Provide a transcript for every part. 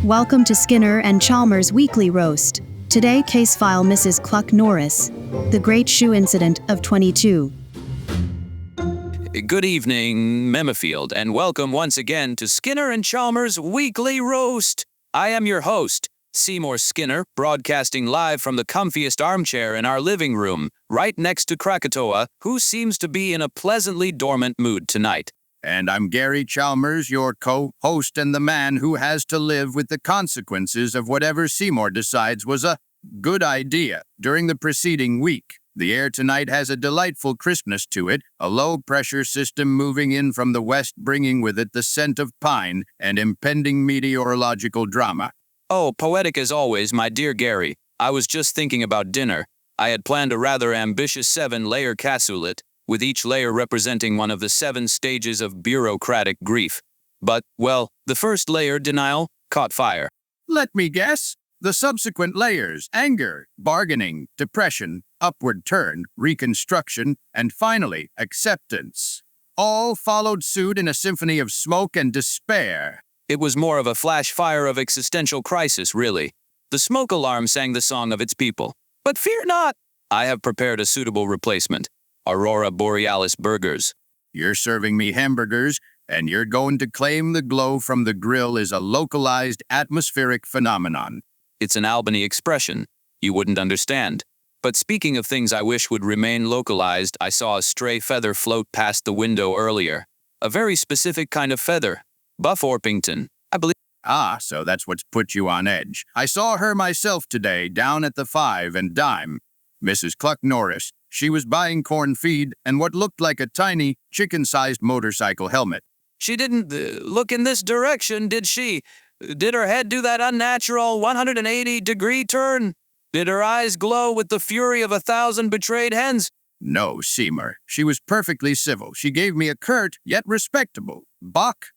Welcome to Skinner and Chalmers Weekly Roast. Today, Casefile Mrs. Cluck Norris, the Great Shoe Incident of 22. Good evening, Memifield, and welcome once again to Skinner and Chalmers Weekly Roast. I am your host, Seymour Skinner, broadcasting live from the comfiest armchair in our living room, right next to Krakatoa, who seems to be in a pleasantly dormant mood tonight. And I'm Gary Chalmers, your co-host and the man who has to live with the consequences of whatever Seymour decides was a good idea during the preceding week. The air tonight has a delightful crispness to it, a low-pressure system moving in from the west bringing with it the scent of pine and impending meteorological drama. Oh, poetic as always, my dear Gary. I was just thinking about dinner. I had planned a rather ambitious 7-layer cassoulet, with each layer representing one of the 7 stages of bureaucratic grief. But, well, the first layer, denial, caught fire. Let me guess. The subsequent layers, anger, bargaining, depression, upward turn, reconstruction, and finally, acceptance, all followed suit in a symphony of smoke and despair. It was more of a flash fire of existential crisis, really. The smoke alarm sang the song of its people. But fear not! I have prepared a suitable replacement. Aurora Borealis burgers. You're serving me hamburgers, and you're going to claim the glow from the grill is a localized atmospheric phenomenon. It's an Albany expression. You wouldn't understand. But speaking of things I wish would remain localized, I saw a stray feather float past the window earlier. A very specific kind of feather. Buff Orpington, I believe. Ah, so that's what's put you on edge. I saw her myself today down at the 5 and Dime. Mrs. Cluck Norris. She was buying corn feed and what looked like a tiny, chicken-sized motorcycle helmet. She didn't look in this direction, did she? Did her head do that unnatural 180-degree turn? Did her eyes glow with the fury of 1,000 betrayed hens? No, Seymour. She was perfectly civil. She gave me a curt, yet respectable, Bach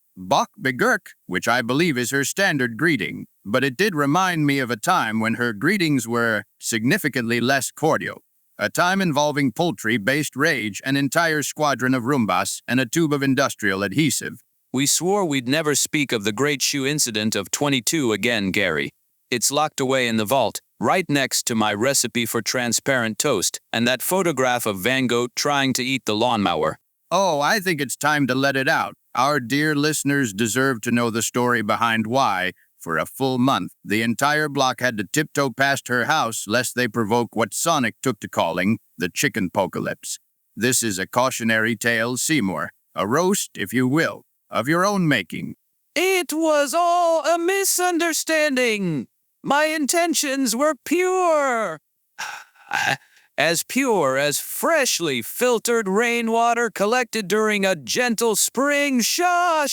begurk, which I believe is her standard greeting. But it did remind me of a time when her greetings were significantly less cordial. A time involving poultry-based rage, an entire squadron of Roombas, and a tube of industrial adhesive. We swore we'd never speak of the Great Shoe Incident of 22 again, Gary. It's locked away in the vault, right next to my recipe for transparent toast, and that photograph of Van Gogh trying to eat the lawnmower. Oh, I think it's time to let it out. Our dear listeners deserve to know the story behind why, for a full month, the entire block had to tiptoe past her house lest they provoke what Sonic took to calling the chicken-pocalypse. This is a cautionary tale, Seymour, a roast, if you will, of your own making. It was all a misunderstanding. My intentions were pure. As pure as freshly filtered rainwater collected during a gentle spring shower.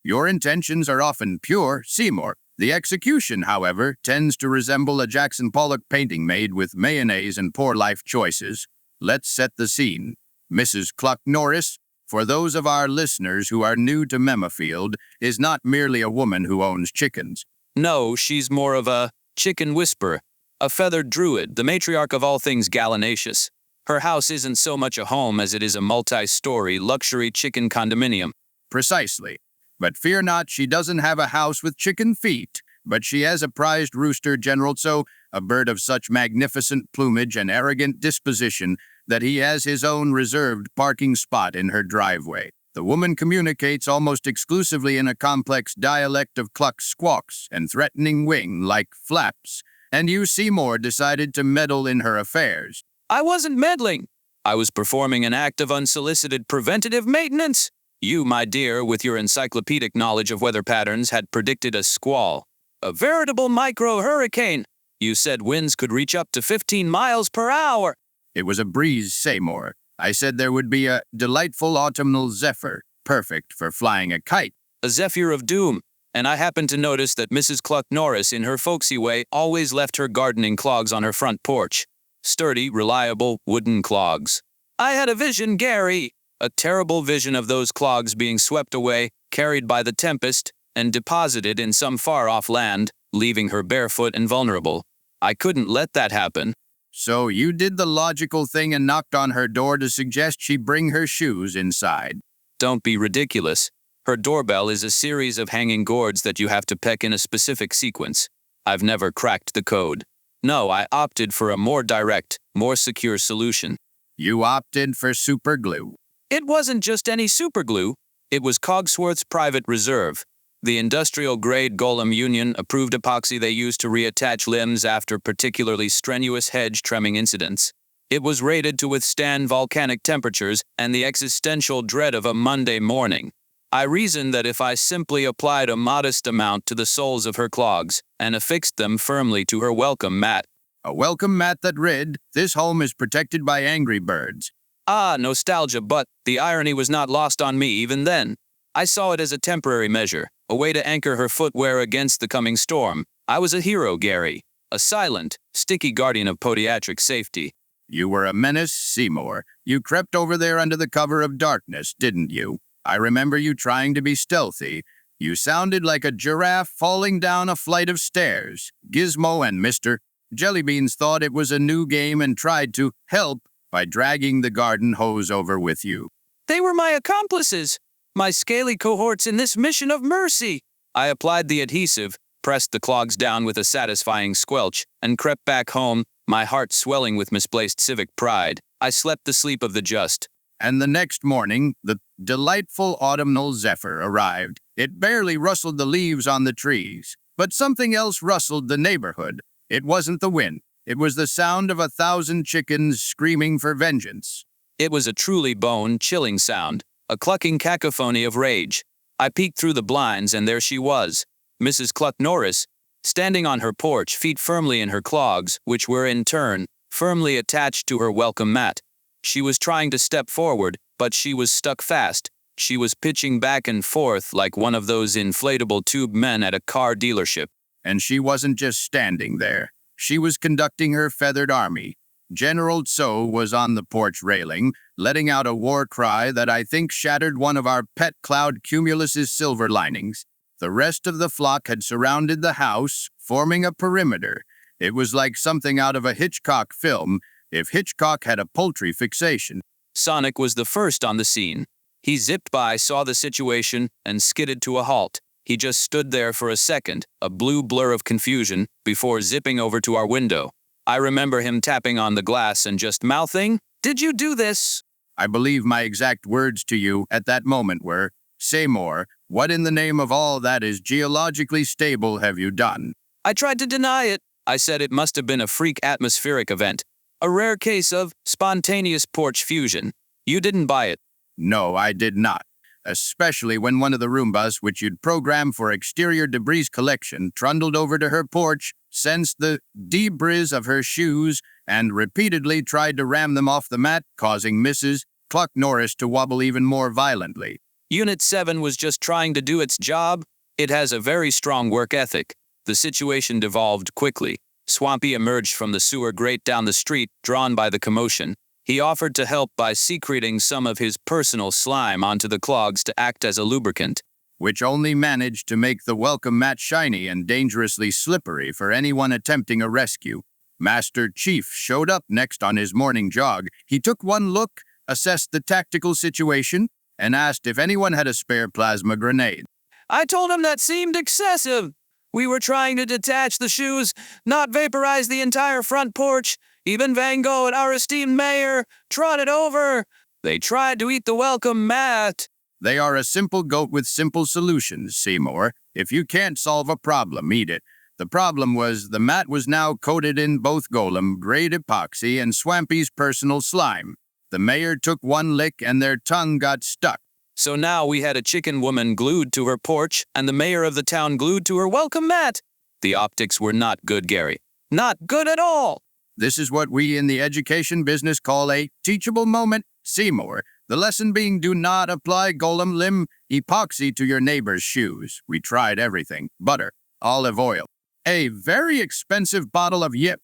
Your intentions are often pure, Seymour. The execution, however, tends to resemble a Jackson Pollock painting made with mayonnaise and poor life choices. Let's set the scene. Mrs. Cluck Norris, for those of our listeners who are new to Memifield, is not merely a woman who owns chickens. No, she's more of a chicken whisperer, a feathered druid, the matriarch of all things gallinaceous. Her house isn't so much a home as it is a multi-story luxury chicken condominium. Precisely. But fear not, she doesn't have a house with chicken feet, but she has a prized rooster generalzo, a bird of such magnificent plumage and arrogant disposition that he has his own reserved parking spot in her driveway. The woman communicates almost exclusively in a complex dialect of cluck squawks and threatening wing-like flaps, and you, Seymour, decided to meddle in her affairs. I wasn't meddling. I was performing an act of unsolicited preventative maintenance. You, my dear, with your encyclopedic knowledge of weather patterns, had predicted a squall, a veritable micro-hurricane. You said winds could reach up to 15 miles per hour. It was a breeze, Seymour. I said there would be a delightful autumnal zephyr, perfect for flying a kite. A zephyr of doom. And I happened to notice that Mrs. Cluck Norris, in her folksy way, always left her gardening clogs on her front porch. Sturdy, reliable, wooden clogs. I had a vision, Gary. A terrible vision of those clogs being swept away, carried by the tempest, and deposited in some far-off land, leaving her barefoot and vulnerable. I couldn't let that happen. So you did the logical thing and knocked on her door to suggest she bring her shoes inside. Don't be ridiculous. Her doorbell is a series of hanging gourds that you have to peck in a specific sequence. I've never cracked the code. No, I opted for a more direct, more secure solution. You opted for super glue. It wasn't just any superglue. It was Cogsworth's Private Reserve, the industrial-grade Golem Union-approved epoxy they use to reattach limbs after particularly strenuous hedge trimming incidents. It was rated to withstand volcanic temperatures and the existential dread of a Monday morning. I reasoned that if I simply applied a modest amount to the soles of her clogs and affixed them firmly to her welcome mat. A welcome mat that read, "This home is protected by angry birds." Ah, nostalgia, but the irony was not lost on me even then. I saw it as a temporary measure, a way to anchor her footwear against the coming storm. I was a hero, Gary. A silent, sticky guardian of podiatric safety. You were a menace, Seymour. You crept over there under the cover of darkness, didn't you? I remember you trying to be stealthy. You sounded like a giraffe falling down a flight of stairs. Gizmo and Mr. Jellybeans thought it was a new game and tried to help by dragging the garden hose over with you. They were my accomplices, my scaly cohorts in this mission of mercy. I applied the adhesive, pressed the clogs down with a satisfying squelch, and crept back home, my heart swelling with misplaced civic pride. I slept the sleep of the just. And the next morning, the delightful autumnal zephyr arrived. It barely rustled the leaves on the trees, but something else rustled the neighborhood. It wasn't the wind. It was the sound of 1,000 chickens screaming for vengeance. It was a truly bone-chilling sound, a clucking cacophony of rage. I peeked through the blinds, and there she was, Mrs. Cluck Norris, standing on her porch, feet firmly in her clogs, which were in turn firmly attached to her welcome mat. She was trying to step forward, but she was stuck fast. She was pitching back and forth like one of those inflatable tube men at a car dealership. And she wasn't just standing there. She was conducting her feathered army. General Tso was on the porch railing, letting out a war cry that I think shattered one of our pet cloud cumulus's silver linings. The rest of the flock had surrounded the house, forming a perimeter. It was like something out of a Hitchcock film, if Hitchcock had a poultry fixation. Sonic was the first on the scene. He zipped by, saw the situation, and skidded to a halt. He just stood there for a second, a blue blur of confusion, before zipping over to our window. I remember him tapping on the glass and just mouthing, "Did you do this?" I believe my exact words to you at that moment were, "Seymour, what in the name of all that is geologically stable have you done?" I tried to deny it. I said it must have been a freak atmospheric event. A rare case of spontaneous porch fusion. You didn't buy it. No, I did not. Especially when one of the Roombas, which you'd programmed for exterior debris collection, trundled over to her porch, sensed the debris of her shoes, and repeatedly tried to ram them off the mat, causing Mrs. Cluck Norris to wobble even more violently. Unit 7 was just trying to do its job. It has a very strong work ethic. The situation devolved quickly. Swampy emerged from the sewer grate down the street, drawn by the commotion. He offered to help by secreting some of his personal slime onto the clogs to act as a lubricant, which only managed to make the welcome mat shiny and dangerously slippery for anyone attempting a rescue. Master Chief showed up next on his morning jog. He took one look, assessed the tactical situation, and asked if anyone had a spare plasma grenade. I told him that seemed excessive. We were trying to detach the shoes, not vaporize the entire front porch. Even Van Gogh and our esteemed mayor trotted over. They tried to eat the welcome mat. They are a simple goat with simple solutions, Seymour. If you can't solve a problem, eat it. The problem was the mat was now coated in both golem-grade epoxy and Swampy's personal slime. The mayor took one lick and their tongue got stuck. So now we had a chicken woman glued to her porch and the mayor of the town glued to her welcome mat. The optics were not good, Gary. Not good at all. This is what we in the education business call a teachable moment, Seymour. The lesson being, do not apply golem limb epoxy to your neighbor's shoes. We tried everything. Butter, olive oil, a very expensive bottle of yip,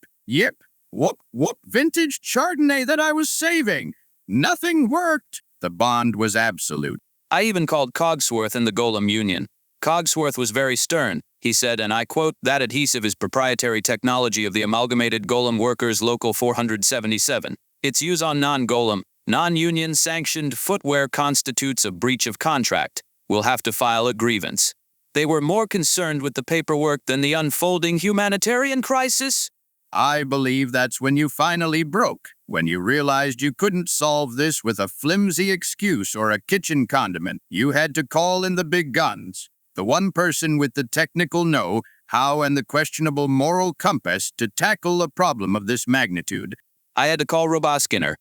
whoop, vintage Chardonnay that I was saving. Nothing worked. The bond was absolute. I even called Cogsworth and the Golem Union. Cogsworth was very stern. He said, and I quote, "That adhesive is proprietary technology of the Amalgamated Golem Workers Local 477. Its use on non-golem, non-union sanctioned footwear constitutes a breach of contract. We'll have to file a grievance. They were more concerned with the paperwork than the unfolding humanitarian crisis. I believe that's when you finally broke, when you realized you couldn't solve this with a flimsy excuse or a kitchen condiment. You had to call in the big guns, the one person with the technical know-how and the questionable moral compass to tackle a problem of this magnitude. I had to call Roboskinner.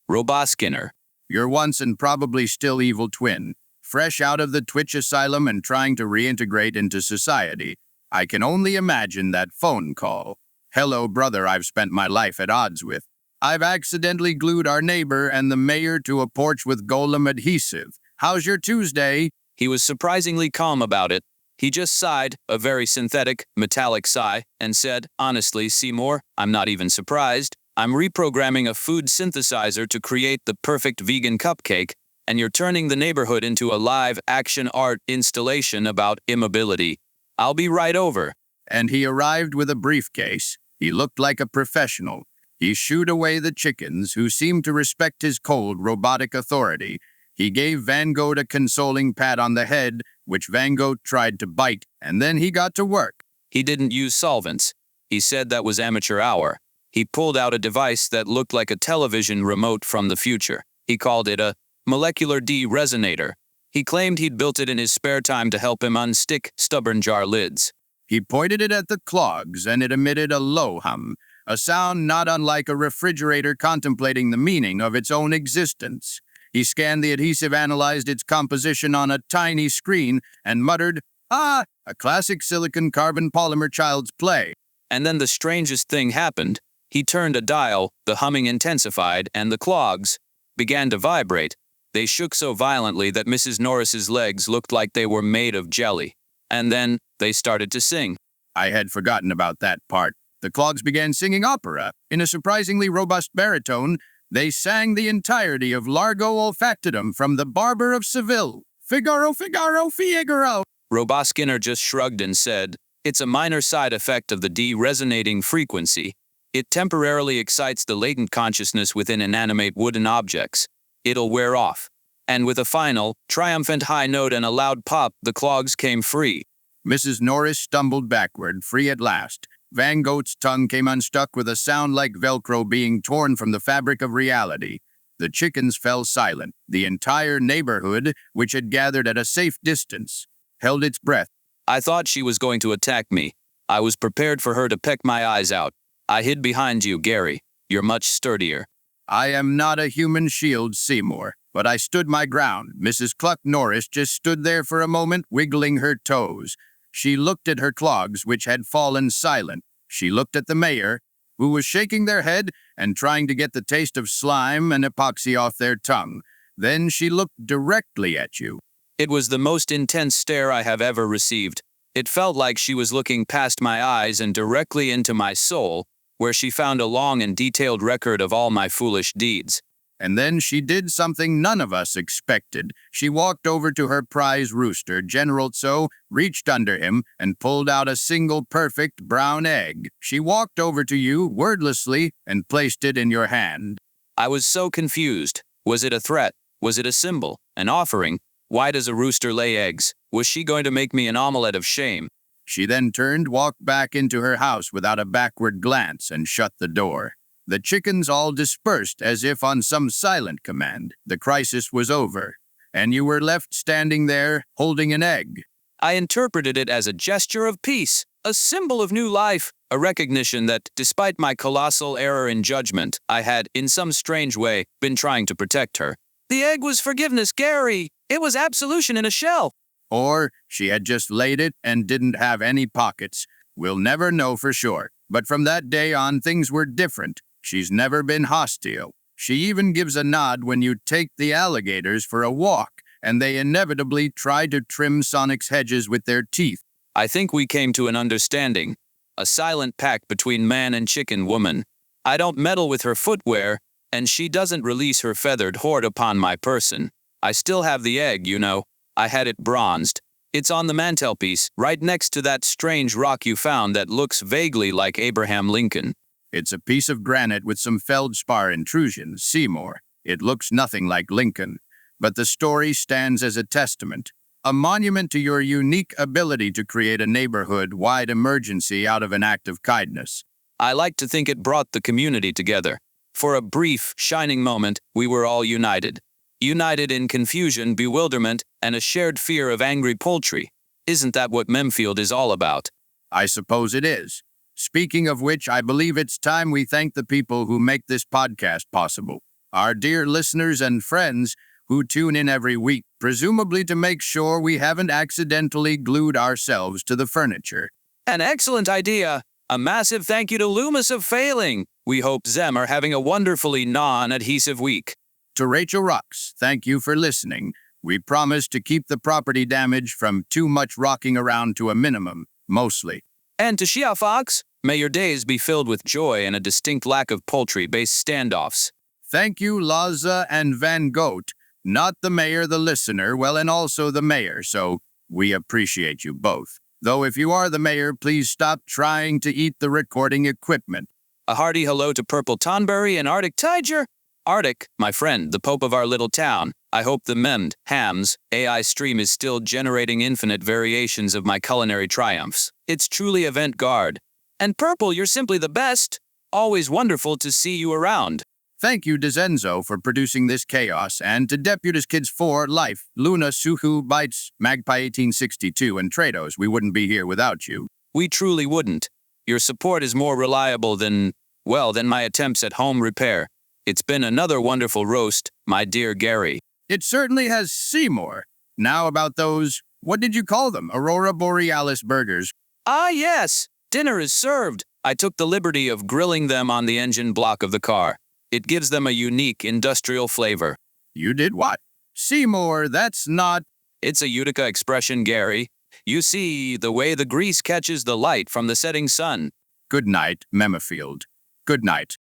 Roboskinner. Your once and probably still evil twin, fresh out of the Twitch asylum and trying to reintegrate into society. I can only imagine that phone call. Hello, brother I've spent my life at odds with. I've accidentally glued our neighbor and the mayor to a porch with golem adhesive. How's your Tuesday? He was surprisingly calm about it. He just sighed, a very synthetic, metallic sigh, and said, honestly, Seymour, I'm not even surprised. I'm reprogramming a food synthesizer to create the perfect vegan cupcake, and you're turning the neighborhood into a live action art installation about immobility. I'll be right over. And he arrived with a briefcase. He looked like a professional. He shooed away the chickens, who seemed to respect his cold, robotic authority. He gave Van Gogh a consoling pat on the head, which Van Gogh tried to bite, and then he got to work. He didn't use solvents. He said that was amateur hour. He pulled out a device that looked like a television remote from the future. He called it a molecular D-resonator. He claimed he'd built it in his spare time to help him unstick stubborn jar lids. He pointed it at the clogs, and it emitted a low hum, a sound not unlike a refrigerator contemplating the meaning of its own existence. He scanned the adhesive, analyzed its composition on a tiny screen, and muttered, "Ah, a classic silicon-carbon polymer child's play." And then the strangest thing happened. He turned a dial, the humming intensified, and the clogs began to vibrate. They shook so violently that Mrs. Norris's legs looked like they were made of jelly. And then they started to sing. I had forgotten about that part. The clogs began singing opera. In a surprisingly robust baritone, they sang the entirety of Largo Olfactotum from The Barber of Seville. Figaro, Figaro, Figaro. Roboskinner just shrugged and said, it's a minor side effect of the D-resonating frequency. It temporarily excites the latent consciousness within inanimate wooden objects. It'll wear off. And with a final, triumphant high note and a loud pop, the clogs came free. Mrs. Norris stumbled backward, free at last. Van Gogh's tongue came unstuck with a sound like Velcro being torn from the fabric of reality. The chickens fell silent. The entire neighborhood, which had gathered at a safe distance, held its breath. I thought she was going to attack me. I was prepared for her to peck my eyes out. I hid behind you, Gary. You're much sturdier. I am not a human shield, Seymour, but I stood my ground. Mrs. Cluck Norris just stood there for a moment, wiggling her toes. She looked at her clogs, which had fallen silent. She looked at the mayor, who was shaking their head and trying to get the taste of slime and epoxy off their tongue. Then she looked directly at you. It was the most intense stare I have ever received. It felt like she was looking past my eyes and directly into my soul, where she found a long and detailed record of all my foolish deeds. And then she did something none of us expected. She walked over to her prize rooster, General Tso, reached under him, and pulled out a single perfect brown egg. She walked over to you, wordlessly, and placed it in your hand. I was so confused. Was it a threat? Was it a symbol? An offering? Why does a rooster lay eggs? Was she going to make me an omelette of shame? She then turned, walked back into her house without a backward glance, and shut the door. The chickens all dispersed as if on some silent command. The crisis was over, and you were left standing there, holding an egg. I interpreted it as a gesture of peace, a symbol of new life, a recognition that, despite my colossal error in judgment, I had, in some strange way, been trying to protect her. The egg was forgiveness, Gary. It was absolution in a shell. Or she had just laid it and didn't have any pockets. We'll never know for sure. But from that day on, things were different. She's never been hostile. She even gives a nod when you take the alligators for a walk, and they inevitably try to trim Sonic's hedges with their teeth. I think we came to an understanding. A silent pact between man and chicken woman. I don't meddle with her footwear, and she doesn't release her feathered hoard upon my person. I still have the egg, you know. I had it bronzed. It's on the mantelpiece, right next to that strange rock you found that looks vaguely like Abraham Lincoln. It's a piece of granite with some feldspar intrusions, Seymour. It looks nothing like Lincoln. But the story stands as a testament. a monument to your unique ability to create a neighborhood-wide emergency out of an act of kindness. I like to think it brought the community together. For a brief, shining moment, we were all united. United in confusion, bewilderment, and a shared fear of angry poultry. Isn't that what Memfield is all about? I suppose it is. Speaking of which, I believe it's time we thank the people who make this podcast possible. Our dear listeners and friends who tune in every week, presumably to make sure we haven't accidentally glued ourselves to the furniture. An excellent idea! A massive thank you to Loomis of Failing! We hope Zem are having a wonderfully non-adhesive week. To Rachel Rocks, thank you for listening. We promise to keep the property damage from too much rocking around to a minimum, mostly. And to Shia Fox, may your days be filled with joy and a distinct lack of poultry-based standoffs. Thank you, Laza and Van Goat. Not the mayor, the listener, well, and also the mayor, so we appreciate you both. Though if you are the mayor, please stop trying to eat the recording equipment. A hearty hello to Purple Tonberry and ArticTiger. Arctic, my friend, the pope of our little town. I hope the MemedHamsAI stream is still generating infinite variations of my culinary triumphs. It's truly avant-garde. And Purple, you're simply the best. Always wonderful to see you around. Thank you, Dezenzo, for producing this chaos, and to Deputies Kids 4, Life, Luna, Suhu, Bites, Magpie 1862, and Trados. We wouldn't be here without you. We truly wouldn't. Your support is more reliable than my attempts at home repair. It's been another wonderful roast, my dear Gary. It certainly has Seymour. Now about those, what did you call them? Aurora Borealis burgers. Ah, yes. Dinner is served. I took the liberty of grilling them on the engine block of the car. It gives them a unique industrial flavor. You did what? Seymour, that's not... It's a Utica expression, Gary. You see, the way the grease catches the light from the setting sun. Good night, Memifield. Good night.